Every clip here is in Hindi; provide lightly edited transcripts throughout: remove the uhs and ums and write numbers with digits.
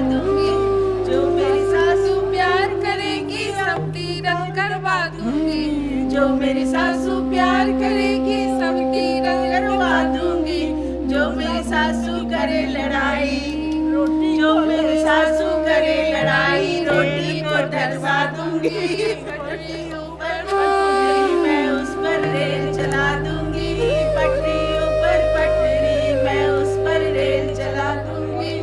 दूंगी। जो मेरी सासू प्यार करेगी सबकी रंग करवा दूंगी। जो मेरी सासू प्यार करेगी सबकी रंग करवा दूंगी। जो मेरी सासू करे लड़ाई रोटी, जो मेरी सासू करे लड़ाई रोटी को डरवा दूंगी। पटरी ऊपर पटरी मैं उस पर रेल चला दूंगी। पटरी ऊपर पटरी मैं उस पर रेल चला दूंगी।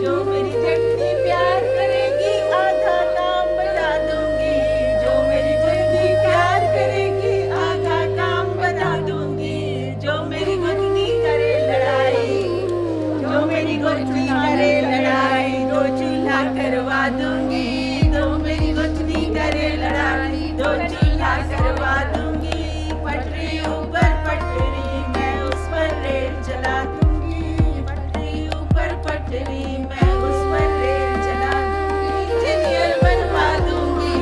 जो मेरी जट्टी प्यार करेगी आधा काम बता दूंगी। जो मेरी जट्टी प्यार करेगी आधा काम बता दूंगी। जो मेरी गोतनी करे लड़ाई, जो मेरी गोतनी करे लड़ाई दो चूल्हा करवा दूंगी। जो मेरी गोतनी करे लड़ाई दो चूल्हा करवा दूंगी। पटरी ऊपर पटरी मैं उस पर रेल चला दूंगी। पटरी ऊपर पटरी मैं उस पर रेल चला दूंगी। इंजीनियर बनवा दूंगी।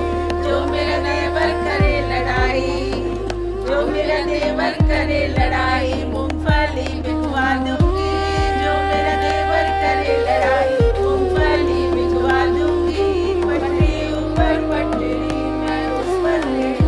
जो मेरा नेबर करे लड़ाई, जो मेरा नेबर करे लड़ाई मूंगफली बिकवा दूंगी। जो मेरा नेबर करे लड़ाई मूंगफली बिकवा दूंगी। पटरी ऊपर पटरी मैं उस पर रेल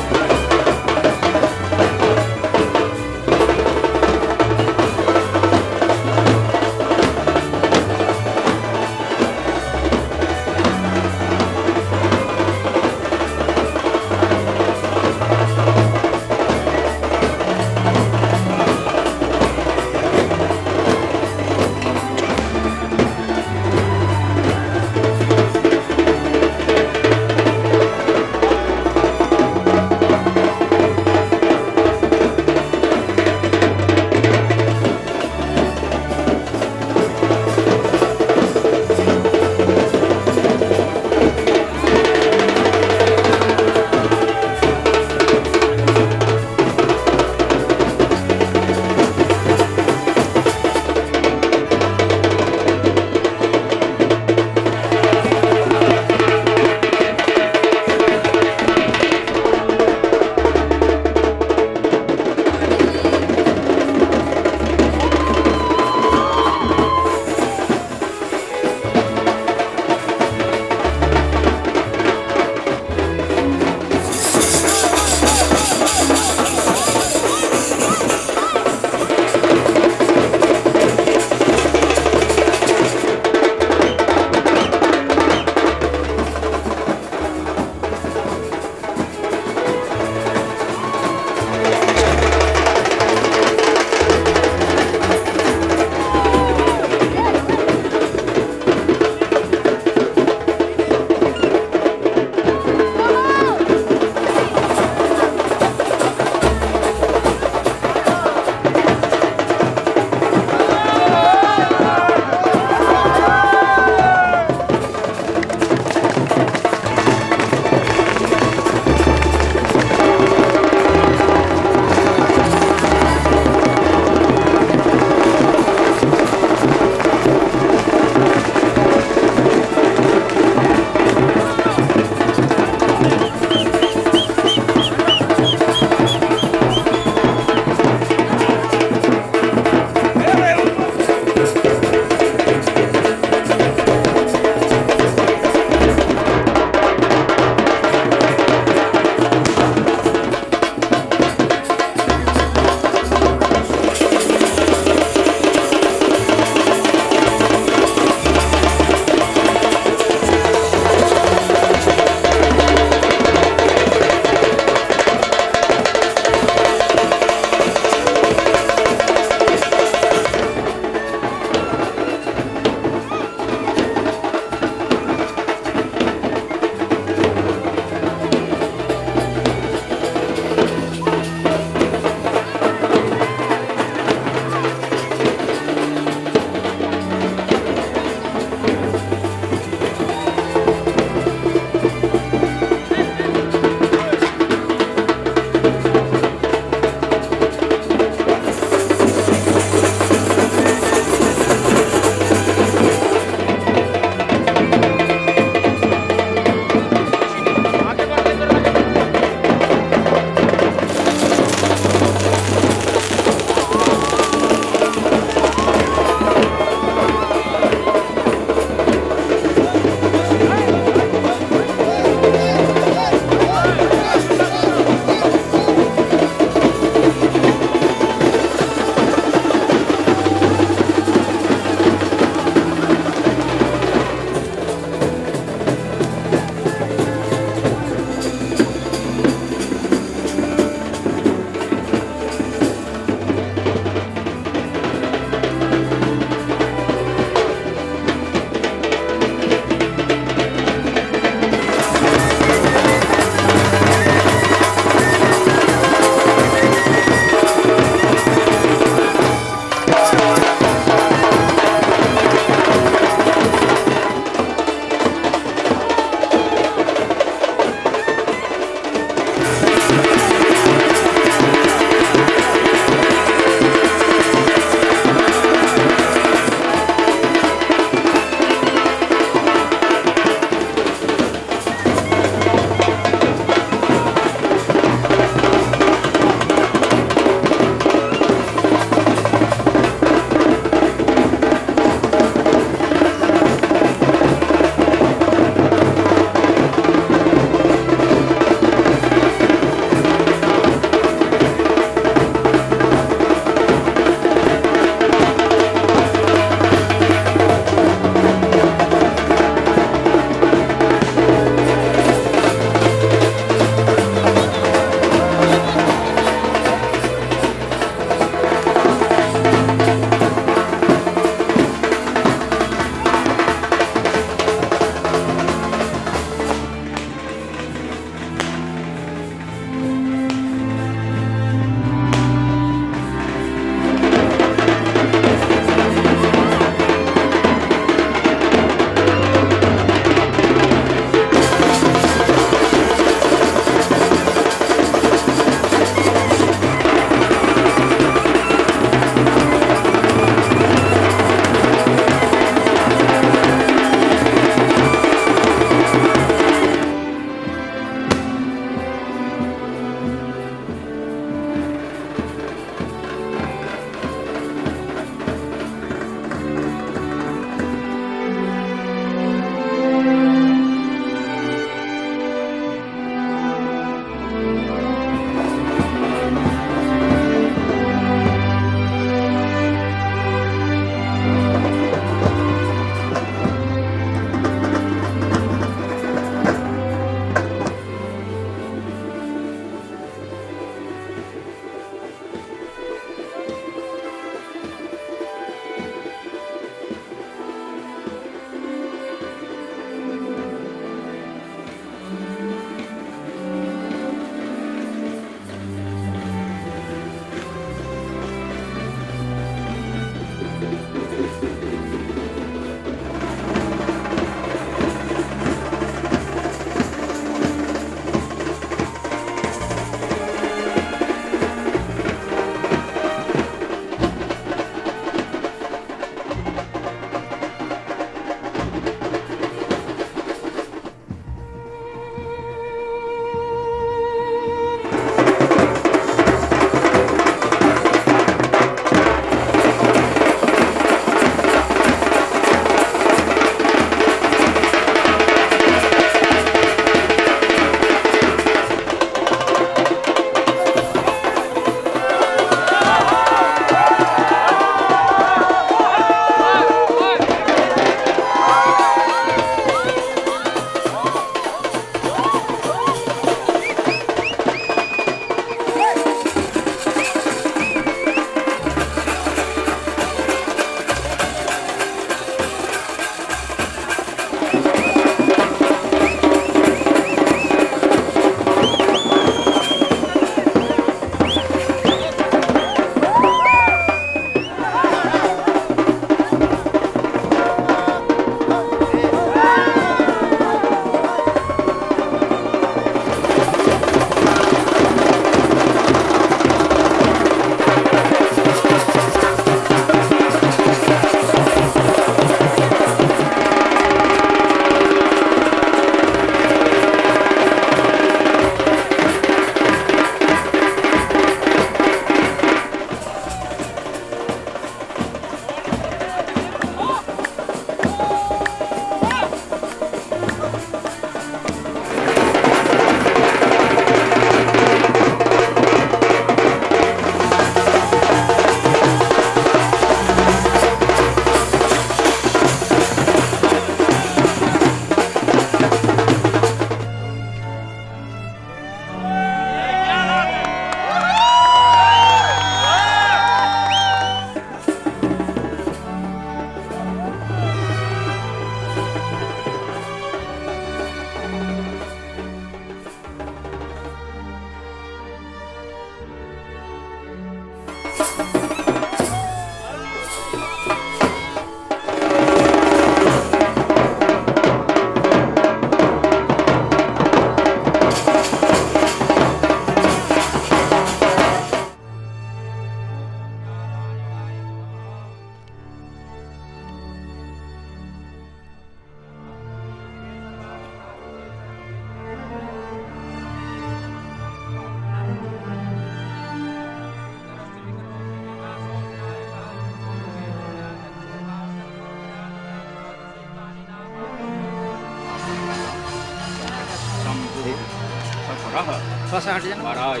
थोड़ा सा हट जाना। वराय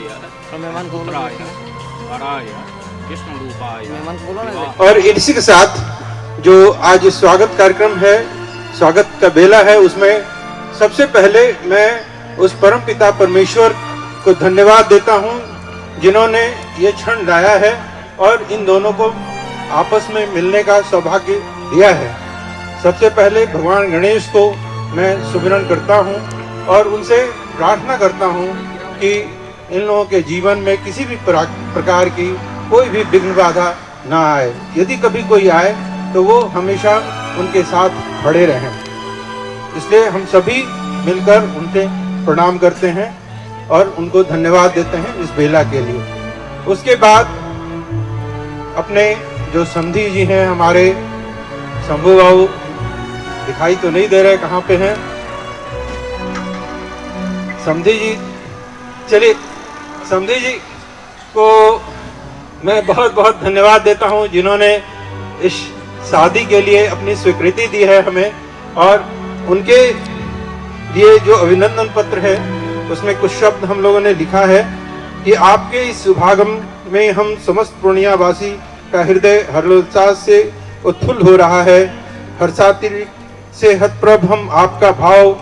और मेहमान को बोलो, पुत्राय वराय विष्णु रूपाय मेहमान को बोलो ना। और इसी के साथ जो आज स्वागत कार्यक्रम है, स्वागत का बेला है, उसमें सबसे पहले मैं उस परम पिता परमेश्वर को धन्यवाद देता हूं जिन्होंने ये क्षण लाया है और इन दोनों को आपस में मिलने का सौभाग्य दिया है। सबसे पहले भगवान गणेश को मैं सुमिरन करता हूं और उनसे प्रार्थना करता हूं कि इन लोगों के जीवन में किसी भी प्रकार की कोई भी विघ्न बाधा ना आए। यदि कभी कोई आए तो वो हमेशा उनके साथ खड़े रहें। इसलिए हम सभी मिलकर उनसे प्रणाम करते हैं और उनको धन्यवाद देते हैं इस बेला के लिए। उसके बाद अपने जो समधी जी हैं, हमारे शंभू बाबू दिखाई तो नहीं दे रहे, कहाँ पे हैं समधी जी? चलिए, समधी जी को मैं बहुत बहुत धन्यवाद देता हूं जिन्होंने इस शादी के लिए अपनी स्वीकृति दी है हमें, और उनके लिए जो अभिनंदन पत्र है उसमें कुछ शब्द हम लोगों ने लिखा है कि आपके इस शुभागम में हम समस्त पूर्णियावासी का हृदय हर्षोल्लास से उत्फुल्ल हो रहा है। हर्षातिरिक्त से हतप्रभ हम आपका भाव,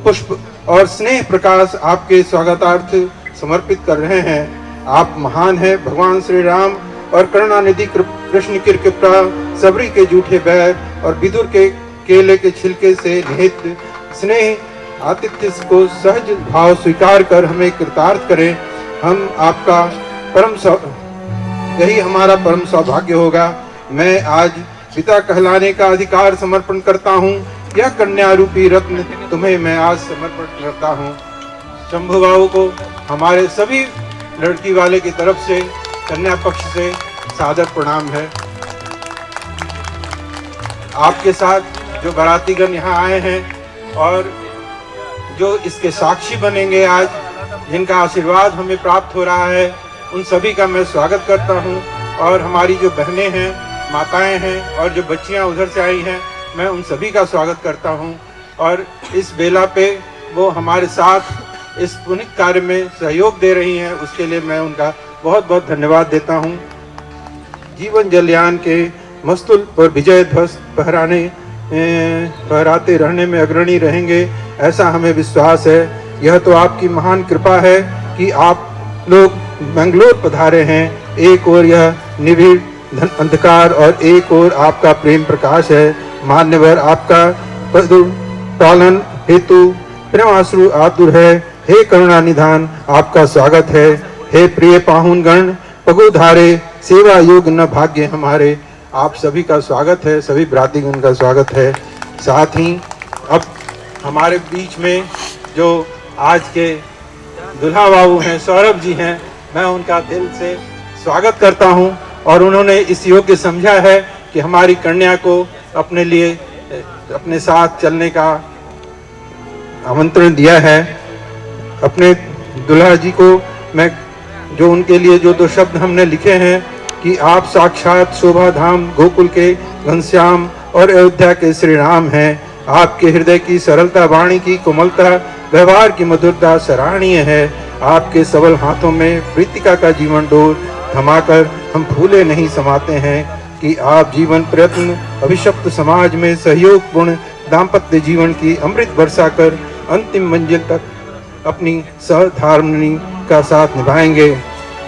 पुष्प और स्नेह प्रकाश आपके स्वागतार्थ समर्पित कर रहे हैं। आप महान हैं। भगवान श्री राम और करुणानिधि कृष्ण की कृपा, सबरी के जूठे बैर और विदुर के केले के छिलके से निहित स्नेह आतिथ्य को सहज भाव स्वीकार कर हमें कृतार्थ करें। हम आपका यही हमारा परम सौभाग्य होगा। मैं आज पिता कहलाने का अधिकार समर्पण करता हूँ। यह कन्या रूपी रत्न तुम्हें मैं आज समर्पण करता हूँ। शंभू बाबू को हमारे सभी लड़की वाले की तरफ से, कन्या पक्ष से सादर प्रणाम है। आपके साथ जो बारातीगण यहाँ आए हैं और जो इसके साक्षी बनेंगे आज, जिनका आशीर्वाद हमें प्राप्त हो रहा है, उन सभी का मैं स्वागत करता हूँ। और हमारी जो बहनें हैं, माताएं हैं और जो बच्चियाँ उधर से आई हैं, मैं उन सभी का स्वागत करता हूँ। और इस बेला पे वो हमारे साथ इस पुनीत कार्य में सहयोग दे रही हैं, उसके लिए मैं उनका बहुत बहुत धन्यवाद देता हूँ। जीवन जलयान के मस्तूल पर विजय ध्वज फहराते रहने में अग्रणी रहेंगे, ऐसा हमें विश्वास है। यह तो आपकी महान कृपा है कि आप लोग बेंगलोर पधारे हैं। एक ओर यह निविड़ अंधकार और एक ओर आपका प्रेम प्रकाश है। मान्यवर, आपका पालन हेतु प्रेमाश्रु आतुर है। हे करुणा निधान, आपका स्वागत है। हे प्रिय पाहुन गण, पगुधारे सेवा योग न भाग्य हमारे, आप सभी का स्वागत है, सभी भ्रातृगण का स्वागत है। साथ ही अब हमारे बीच में जो आज के दुल्हा बाबू हैं, सौरभ जी हैं, मैं उनका दिल से स्वागत करता हूं। और उन्होंने इस योग्य समझा है कि हमारी कन्या को अपने लिए, अपने साथ चलने का आमंत्रण दिया है। अपने दुल्हा जी को मैं जो उनके लिए जो दो शब्द हमने लिखे हैं कि आप साक्षात शोभा धाम गोकुल के घनश्याम और अयोध्या के श्री राम हैं। आपके हृदय की सरलता, वाणी की कोमलता, व्यवहार की मधुरता सराहनीय है। आपके सबल हाथों में प्रीतिका का जीवन डोर थमाकर हम फूले नहीं समाते हैं कि आप जीवन प्रयत्न अभिशप्त समाज में सहयोग पूर्ण दाम्पत्य जीवन की अमृत वर्षा कर अंतिम मंजिल तक अपनी सहधर्मिणी का साथ निभाएंगे।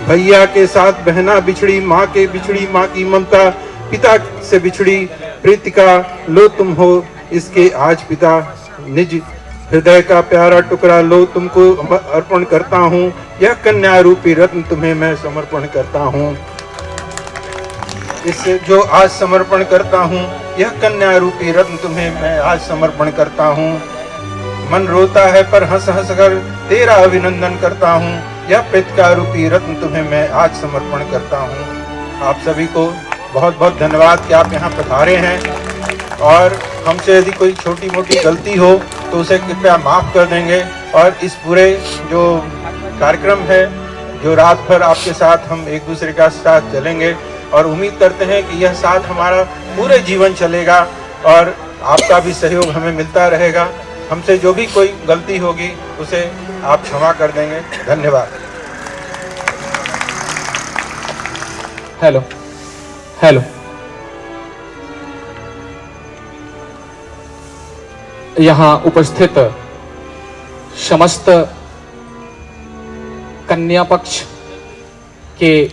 भैया के साथ बहना बिछड़ी, माँ के बिछड़ी माँ की ममता, पिता से बिछड़ी प्रीतिका लो तुम हो इसके आज पिता। निज हृदय का प्यारा टुकड़ा लो तुमको अर्पण करता हूँ। यह कन्या रूपी रत्न तुम्हें मैं समर्पण करता हूँ। इससे जो आज समर्पण करता हूँ, यह कन्या रूपी रत्न तुम्हें मैं आज समर्पण करता हूँ। मन रोता है पर हंस हंस कर तेरा अभिनंदन करता हूँ। यह प्रीतिका रूपी रत्न तुम्हें मैं आज समर्पण करता हूँ। आप सभी को बहुत बहुत धन्यवाद कि आप यहाँ पधारे हैं। और हमसे यदि कोई छोटी मोटी गलती हो तो उसे कृपया माफ़ कर देंगे। और इस पूरे जो कार्यक्रम है, जो रात भर आपके साथ हम एक दूसरे का साथ चलेंगे, और उम्मीद करते हैं कि यह साथ हमारा पूरे जीवन चलेगा और आपका भी सहयोग हमें मिलता रहेगा। हमसे जो भी कोई गलती होगी उसे आप क्षमा कर देंगे। धन्यवाद। हेलो हेलो, यहाँ उपस्थित समस्त कन्या पक्ष के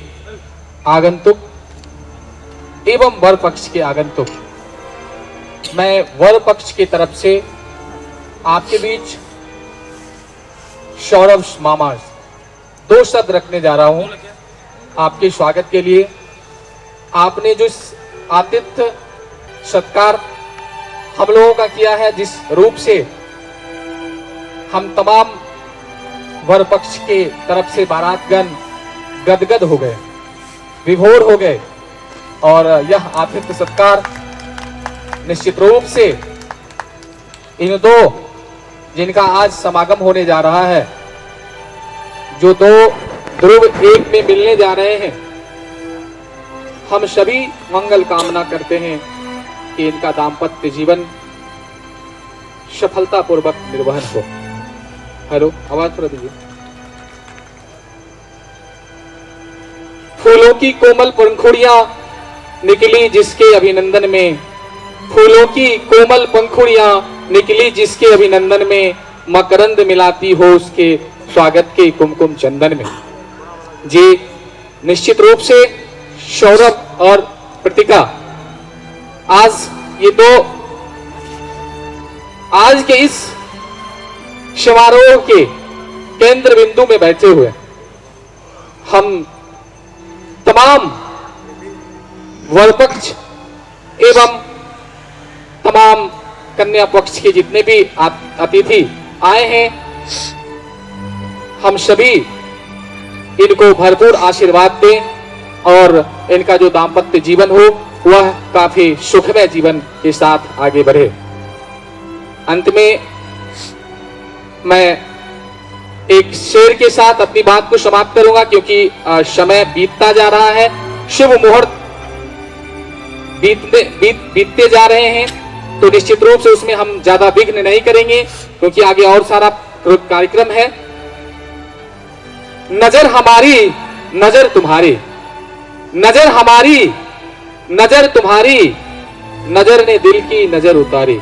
आगंतुक एवं वर पक्ष के आगंतुक, मैं वर पक्ष की तरफ से आपके बीच सौरभ मामा 2 शब्द रखने जा रहा हूं आपके स्वागत के लिए। आपने जो आतिथ्य सत्कार हम लोगों का किया है, जिस रूप से हम तमाम वर पक्ष के तरफ से बारातगण गदगद हो गए, विभोर हो गए, और यह आतिथ्य सत्कार निश्चित रूप से इन 2 जिनका आज समागम होने जा रहा है, जो 2 ध्रुव एक में मिलने जा रहे हैं, हम सभी मंगल कामना करते हैं कि इनका दाम्पत्य जीवन सफलतापूर्वक निर्वहन हो। हेलो, आवाज थोड़ा दीजिए। फूलों की कोमल पंखुड़ियां निकली जिसके अभिनंदन में, फूलों की कोमल पंखुड़ियां निकली जिसके अभिनंदन में, मकरंद मिलाती हो उसके स्वागत के कुमकुम चंदन में। जी निश्चित रूप से सौरभ और प्रतिका आज ये 2 आज के इस समारोह के केंद्र बिंदु में बैठे हुए, हम तमाम वर पक्ष एवं तमाम कन्या पक्ष के जितने भी अतिथि आए हैं, हम सभी इनको भरपूर आशीर्वाद दें और इनका जो दाम्पत्य जीवन हो वह काफी सुखमय जीवन के साथ आगे बढ़े। अंत में मैं एक शेर के साथ अपनी बात को समाप्त करूंगा, क्योंकि समय बीतता जा रहा है, शुभ मुहूर्त बीतते जा रहे हैं, तो निश्चित रूप से उसमें हम ज्यादा विघ्न नहीं करेंगे, क्योंकि आगे और सारा कार्यक्रम है। नजर हमारी नजर तुम्हारी, नजर हमारी नजर तुम्हारी, नजर ने दिल की नजर उतारी,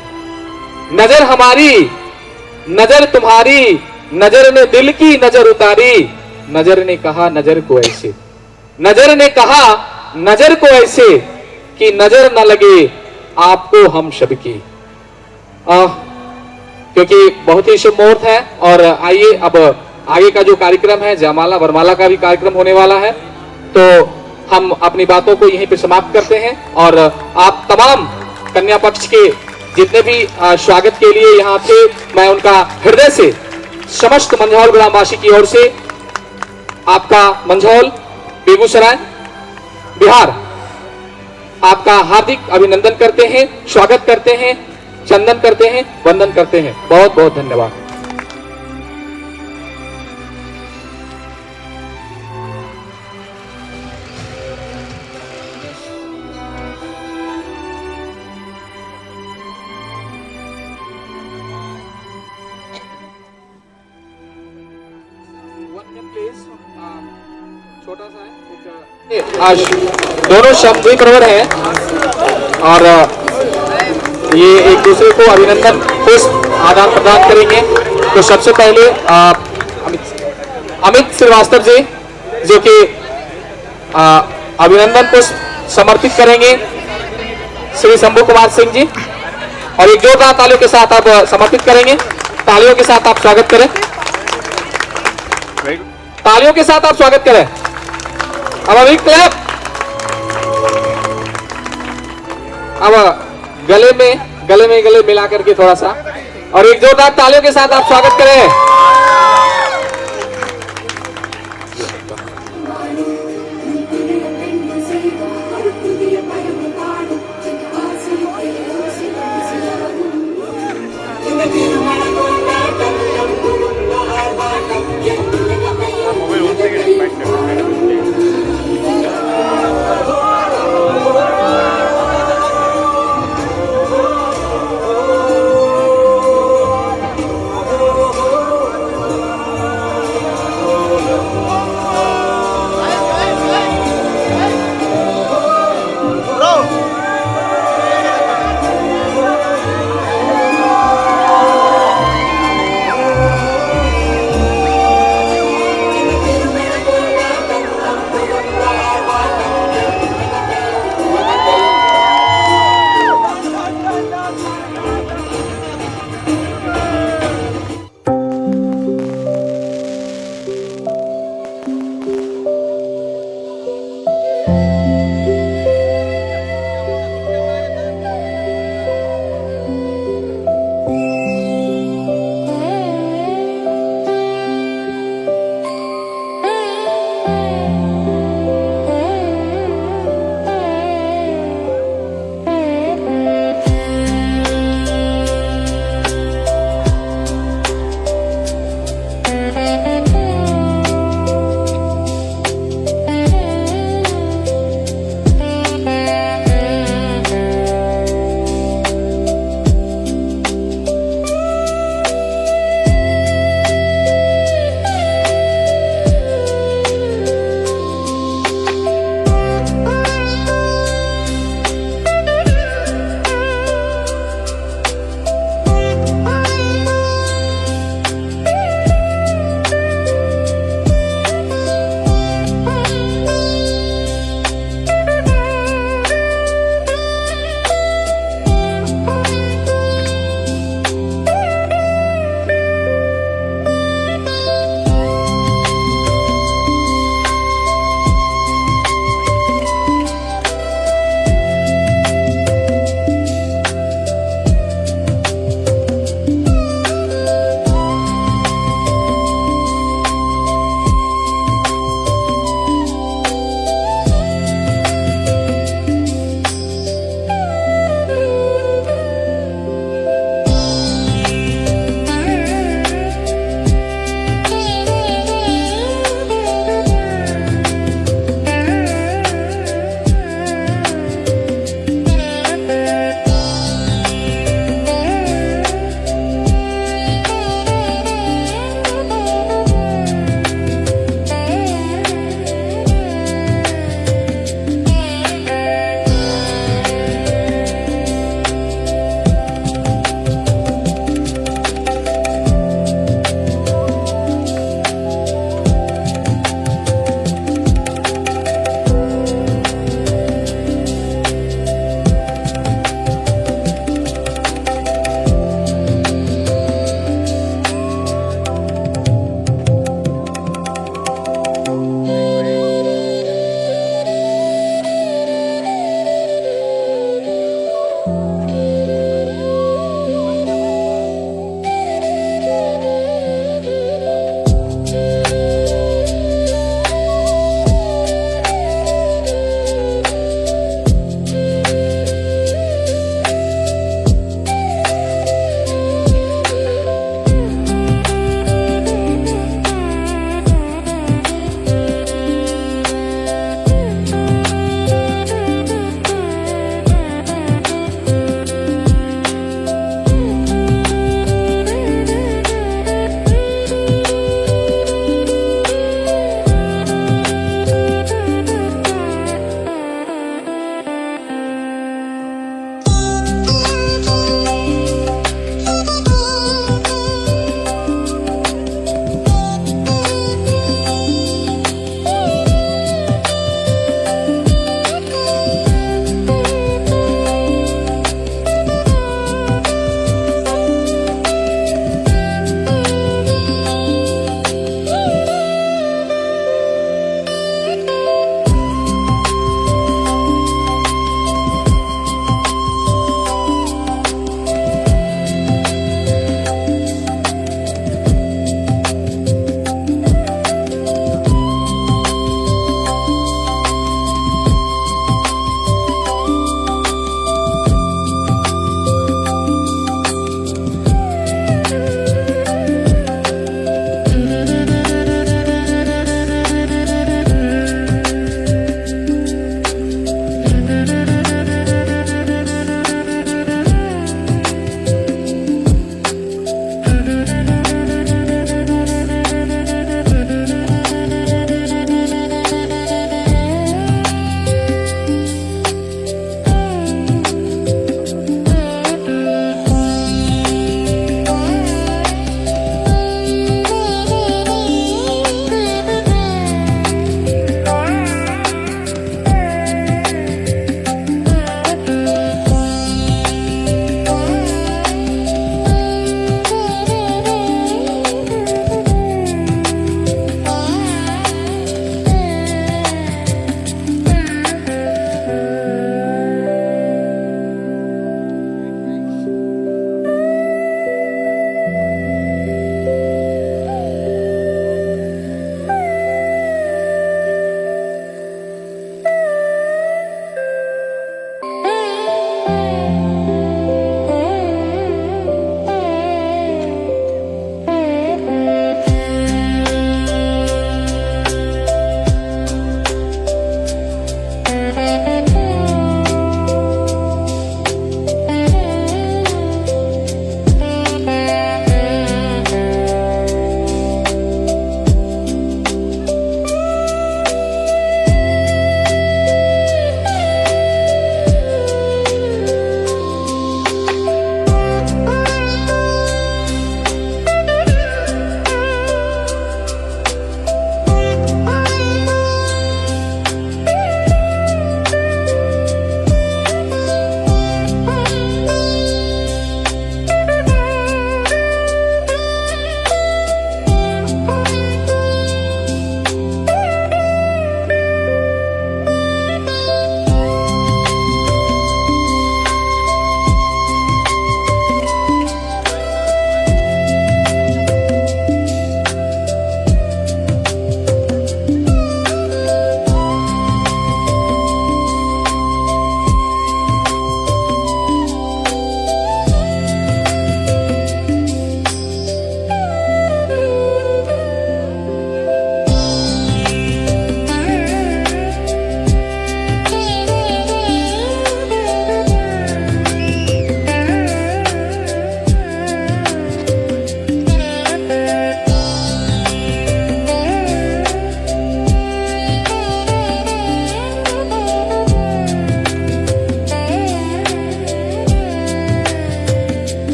नजर हमारी नजर तुम्हारी, नजर ने दिल की नजर उतारी, नजर ने कहा नजर को ऐसे, नजर ने कहा नजर को ऐसे कि नजर न लगे आपको हम सबकी। क्योंकि बहुत ही शुभ मुहूर्त है, और आइए अब आगे का जो कार्यक्रम है, जयमाला वरमाला का भी कार्यक्रम होने वाला है, तो हम अपनी बातों को यहीं पे समाप्त करते हैं। और आप तमाम कन्या पक्ष के जितने भी स्वागत के लिए यहाँ थे, मैं उनका हृदय से समस्त मंझौल ग्रामवासी की ओर से आपका मंझौल बेगूसराय बिहार आपका हार्दिक अभिनंदन करते हैं, स्वागत करते हैं, चंदन करते हैं, वंदन करते हैं। बहुत बहुत धन्यवाद। छोटा सा है, आज दोनों शब्द प्रवर हैं और ये एक दूसरे को अभिनंदन पुष्प आदान प्रदान करेंगे। तो सबसे पहले अमित श्रीवास्तव जी जो कि अभिनंदन पुष्प समर्पित करेंगे श्री शंभू कुमार सिंह जी, और एक जोरदार तालियों के साथ आप समर्पित करेंगे। तालियों के साथ आप स्वागत करें, तालियों के साथ आप स्वागत करें। अब अभी क्लैप, अब गले मिला करके थोड़ा सा, और एक जोरदार तालियों के साथ आप स्वागत करें।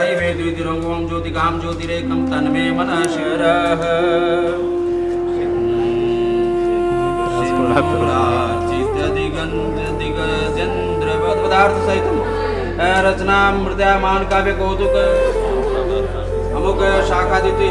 दैवेद्वितिरङ्गों ज्योतिकां ज्योतिरेकं तन्मे मनशरः दिगजेन्द्रपदार्थसहितं रचनामृत्यामान काव्य कौतुक अमुक शाखादिति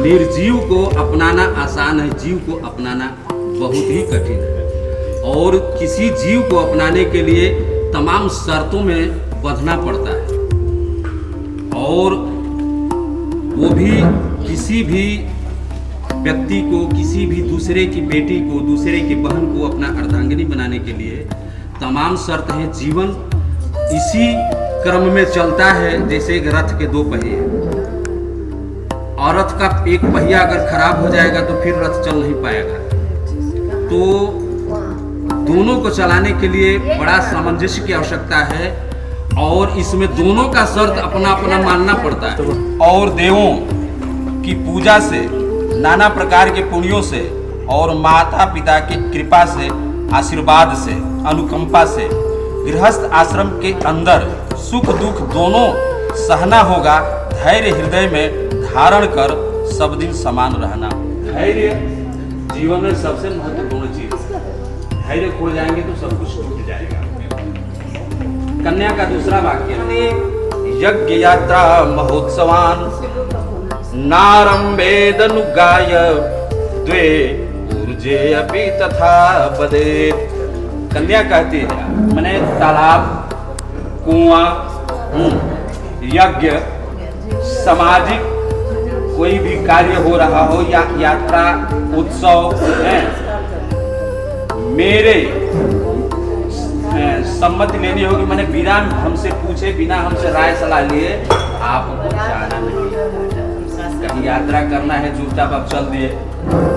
निर्जीव को अपनाना आसान है, जीव को अपनाना बहुत ही कठिन है। और किसी जीव को अपनाने के लिए तमाम शर्तों में बंधना पड़ता है, और वो भी किसी भी व्यक्ति को, किसी भी दूसरे की बेटी को, दूसरे की बहन को अपना अर्धांगिनी बनाने के लिए तमाम शर्त हैं। जीवन इसी क्रम में चलता है जैसे एक रथ के दो पहिए। और रथ का एक पहिया अगर खराब हो जाएगा तो फिर रथ चल नहीं पाएगा। तो दोनों को चलाने के लिए बड़ा सामंजस्य की आवश्यकता है, और इसमें दोनों का शर्त अपना अपना मानना पड़ता है। और देवों की पूजा से, नाना प्रकार के पुण्यों से, और माता पिता की कृपा से, आशीर्वाद से, अनुकंपा से गृहस्थ आश्रम के अंदर सुख दुख दोनों सहना होगा। धैर्य हृदय में धारण कर सब दिन समान रहना। धैर्य जीवन में सबसे महत्वपूर्ण चीज है। धैर्य खो जाएंगे तो सब कुछ टूट जाएगा। कन्या का दूसरा वाक्य, यज्ञ यात्रा महोत्सवान नारंभेदनुगाय द्वे ऊर्जे अपि तथा बदेत। कन्या कहती है, मैंने तालाब, कुआं, यज्ञ, सामाजिक कोई भी कार्य हो रहा हो या यात्रा उत्सव है, मेरे सम्मति लेनी होगी। मैंने बिना हमसे पूछे, बिना हमसे राय सलाह लिए आपको जाना नहीं। कहीं यात्रा करना है चुपचाप आप चल दिए,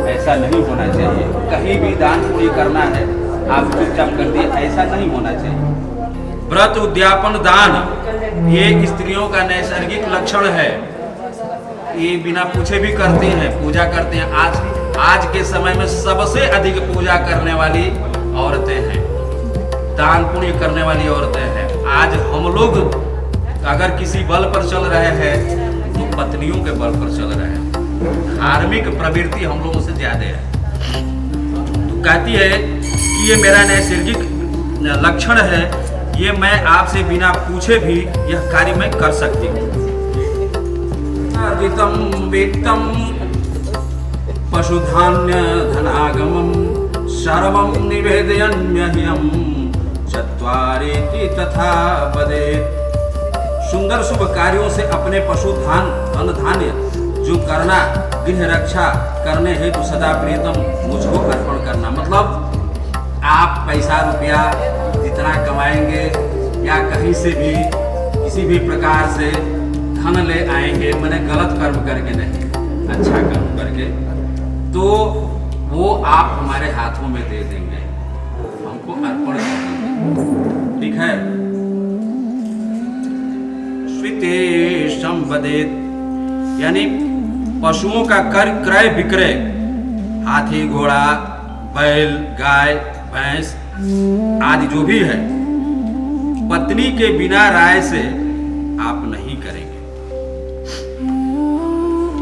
ऐसा नहीं होना चाहिए। कहीं भी दान पुण्य करना है आप चुपचाप कर दिए, ऐसा नहीं होना चाहिए। व्रत, उद्यापन, दान ये स्त्रियों का नैसर्गिक लक्षण है। ये बिना पूछे भी करती हैं, पूजा करते हैं। आज के समय में सबसे अधिक पूजा करने वाली औरतें हैं, दान पुण्य करने वाली औरतें हैं। आज हम लोग अगर किसी बल पर चल रहे हैं तो पत्नियों के बल पर चल रहे हैं। धार्मिक प्रवृत्ति हम लोगों से ज्यादा है। तो कहती है कि ये मेरा नैसर्गिक लक्षण है, ये मैं आपसे बिना पूछे भी यह कार्य मैं कर सकती हूँ। अर्जितम वित्तम पशुधान्य धनागमम सर्वं निवेदयाम्यहं चत्वारेति तथा वदेत्। सुंदर शुभ कार्यों से अपने पशुधान, धन धान्य जो करना, गृह रक्षा करने हेतु सदा प्रियतम मुझको अर्पण करना। मतलब आप पैसा रुपया जितना कमाएंगे या कहीं से भी किसी भी प्रकार से धन ले आएंगे, मैंने गलत कर्म करके नहीं, अच्छा कर्म करके, तो वो आप हमारे हाथों में दे देंगे, हमको अर्पण कर देंगे। ठीक है। स्वीते संवदेत, यानी पशुओं का क्रय विक्रय, हाथी, घोड़ा, बैल, गाय, भैंस आदि जो भी है, पत्नी के बिना राय से आप नहीं करेंगे।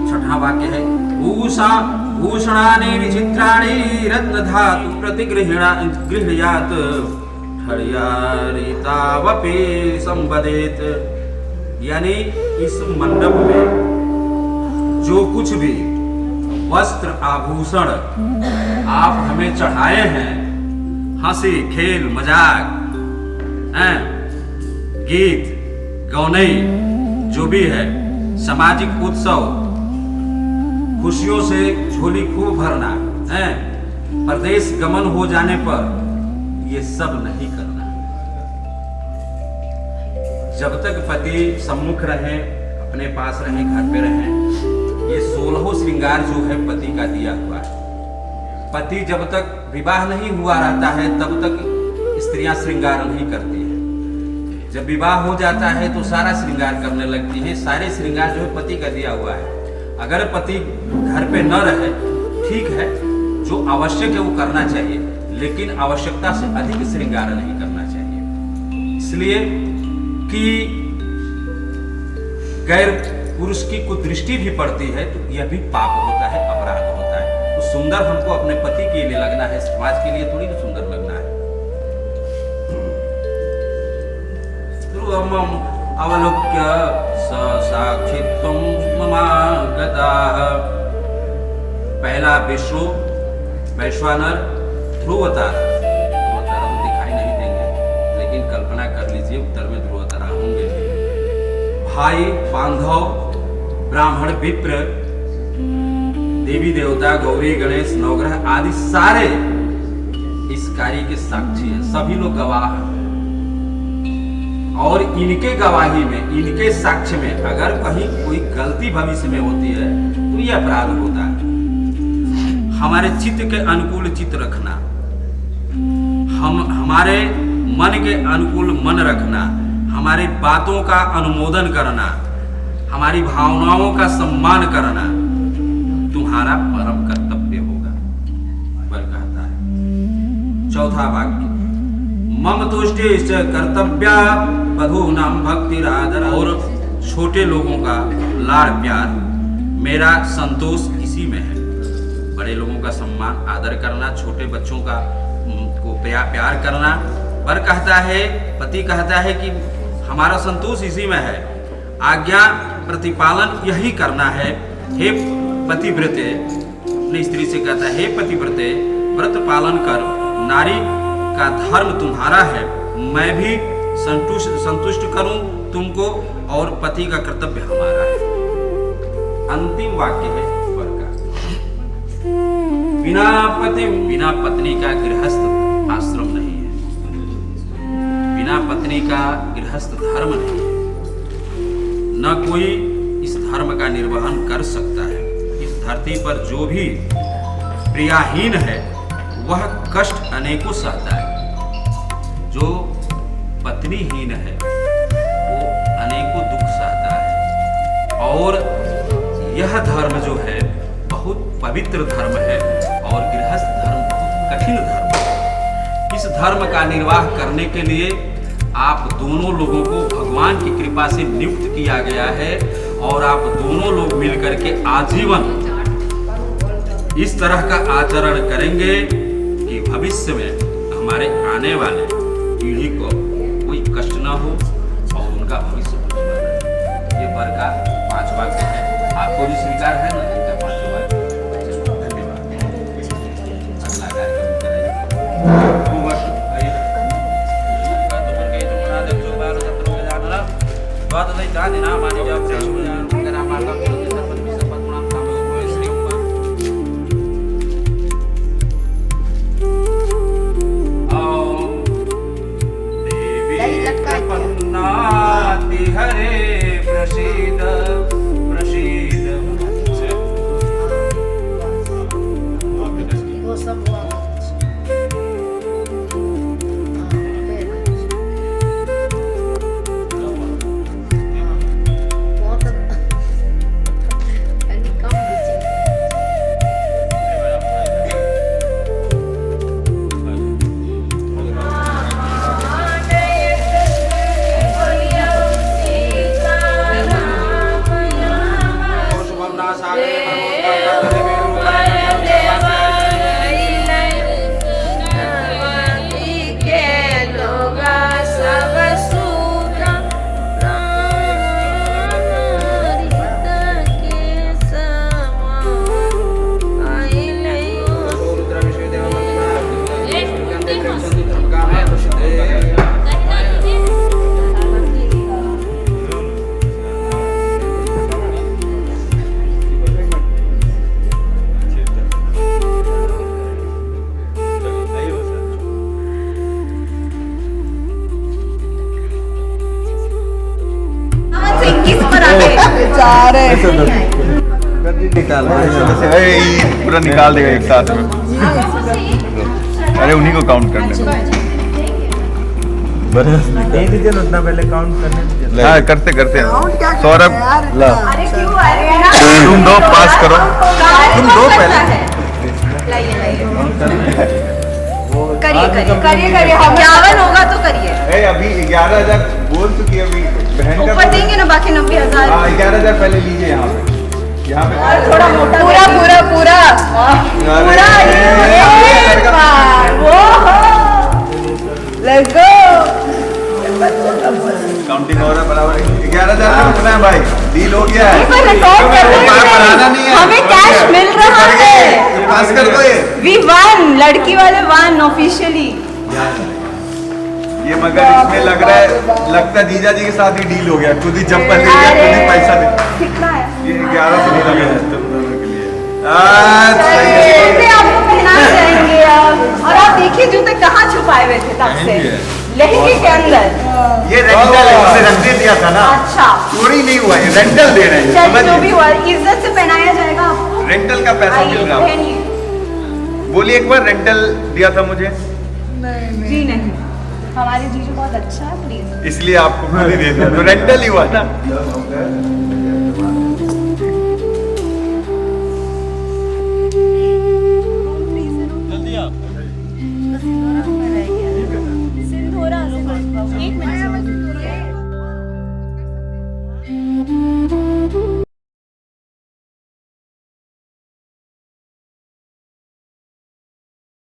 छठा वाक्य है, भूषणानि विचित्राणि रत्न धातु प्रतिगृह्णात हरियारितावपि संवदेत। यानी इस मंडप में जो कुछ भी वस्त्र आभूषण आप हमें चढ़ाए हैं, हंसी खेल मजाक, गीत गौनई जो भी है, सामाजिक उत्सव, खुशियों से झोली खूब भरना है, प्रदेश गमन हो जाने पर ये सब नहीं करना। जब तक पति सम्मुख रहे, अपने पास रहे, घर पे रहे, ये 16 श्रृंगार जो है पति का दिया हुआ है। पति जब तक विवाह नहीं हुआ रहता है तब तक स्त्रियां श्रृंगार नहीं करती है। जब विवाह हो जाता है तो सारा श्रृंगार करने लगती हैं। सारे श्रृंगार जो है पति का दिया हुआ है। अगर पति घर पे न रहे ठीक है, जो आवश्यक है वो करना चाहिए, लेकिन आवश्यकता से अधिक श्रृंगार नहीं करना चाहिए। इसलिए कि गैर पुरुष की कुदृष्टि भी पड़ती है तो यह भी पाप होता है, अपराध होता है। तो सुंदर हमको अपने पति के लिए लगना है, समाज के लिए थोड़ी ना सुंदर लगना है। ध्रुवम अवलोक्य साक्षित्वम ममागताः। पहला विष्णु, वैश्वानर, ध्रुव तारा। ध्रुव तारा तो दिखाई नहीं देंगे, लेकिन कल्पना कर लीजिए उत्तर में ध्रुव तारा होंगे। भाई, बांधव, ब्राह्मण, विप्र, देवी देवता, गौरी, गणेश, नवग्रह आदि सारे इस कार्य के साक्षी हैं। सभी लोग गवाह हैं और इनके गवाही में, इनके साक्ष्य में अगर कहीं कोई गलती भविष्य में होती है तो यह अपराध होता है। हमारे चित्त के अनुकूल चित्त रखना, हमारे मन के अनुकूल मन रखना, हमारी बातों का अनुमोदन करना, हमारी भावनाओं का सम्मान करना तुम्हारा परम कर्तव्य होगा। बल कहता है। चौथा वाक्य, मम तुष्टिश्च कर्तव्या बधूनां भक्तिरादर। और छोटे लोगों का लाड़ प्यार, मेरा संतोष इसी में है। बड़े लोगों का सम्मान आदर करना, छोटे बच्चों का को प्यार करना। पर कहता है, पति कहता है कि हमारा संतोष इसी में है। आज्ञा प्रतिपालन यही करना है। हे पतिव्रते, अपनी स्त्री से कहता है, हे पतिव्रते व्रत पालन कर, नारी का धर्म तुम्हारा है, मैं भी संतुष्ट करूं तुमको और पति का कर्तव्य हमारा है। अंतिम वाक्य है वर का, बिना पत्नी का गृहस्थ आश्रम नहीं है, बिना पत्नी का गृहस्थ धर्म नहीं है। न कोई इस धर्म का निर्वहन कर सकता है। इस धरती पर जो भी प्रियाहीन है वह कष्ट अनेकों सहता है। जो पत्नीहीन है वो अनेकों दुख सहता है। और यह धर्म जो है बहुत पवित्र धर्म है और गृहस्थ धर्म बहुत कठिन धर्म है। इस धर्म का निर्वाह करने के लिए आप दोनों लोगों को भगवान की कृपा से नियुक्त किया गया है और आप दोनों लोग मिलकर के आजीवन इस तरह का आचरण करेंगे कि भविष्य में हमारे आने वाले पीढ़ी को कोई कष्ट न हो और उनका भविष्य उज्ज्वल रहे। ये वर का 5 वाक्य है। आपको भी स्वीकार है ना इनका 5 वाक्य? धन्यवाद। अगला कार्यक्रम करेंगे। हरे प्रसीद प्रसीद। कर निकाल पूरा निकाल देगा एक साथ में। अरे उन्हीं को काउंट करने उतना पहले काउंट करने दीजिए। हाँ करते करते हैं सौरभ अरे क्यों अरे बिना तुम दो पास करो तुम दो पहले लाइए करिए करिए करिए करिए 51 होगा तो करिए अभी 11,000 बोल चुकी है अभी बहन ऊपर देंगे ना बाकी 90,000 11,000 पहले लीजिए यहाँ पे थोड़ा मोटा पूरा पूरा पूरा पूरा लेट्स गो काउंटिंग हो रहा है बराबर 11,000 में रुकना है भाई डील हो गया है रिकॉर्ड कर रहे बढ़ाना नहीं हैं है हमें कैश मिल रहा है पास कर दो वी वन लड़की वाले वन ऑफिशियली ये मगर इसमें लग रहा है लगता है जीजा जी के साथ ही डील हो गया खुद ही चप्पल ले लिया खुद ही पैसा दे कितना है ये 11 से नहीं लगा है तुम दोनों के लिए जूते आपको पहना जाएंगे आप और आप देखिए जूते कहाँ छुपाए हुए थे तब से लहंगे के अंदर ये रेंटल है हमने रख दिया था ना अच्छा चोरी नहीं हुआ है रेंटल दे रहे हैं चलिए जो भी हुआ इज्जत से पहनाया जाएगा आपको रेंटल का पैसा मिल आइए रहा है पहनिए बोलिए एक बार रेंटल दिया था मुझे जी नहीं हमारे जीजू बहुत अच्छा है प्लीज इसलिए आपको खुद ही दे दिया तो रेंटल ही हुआ ना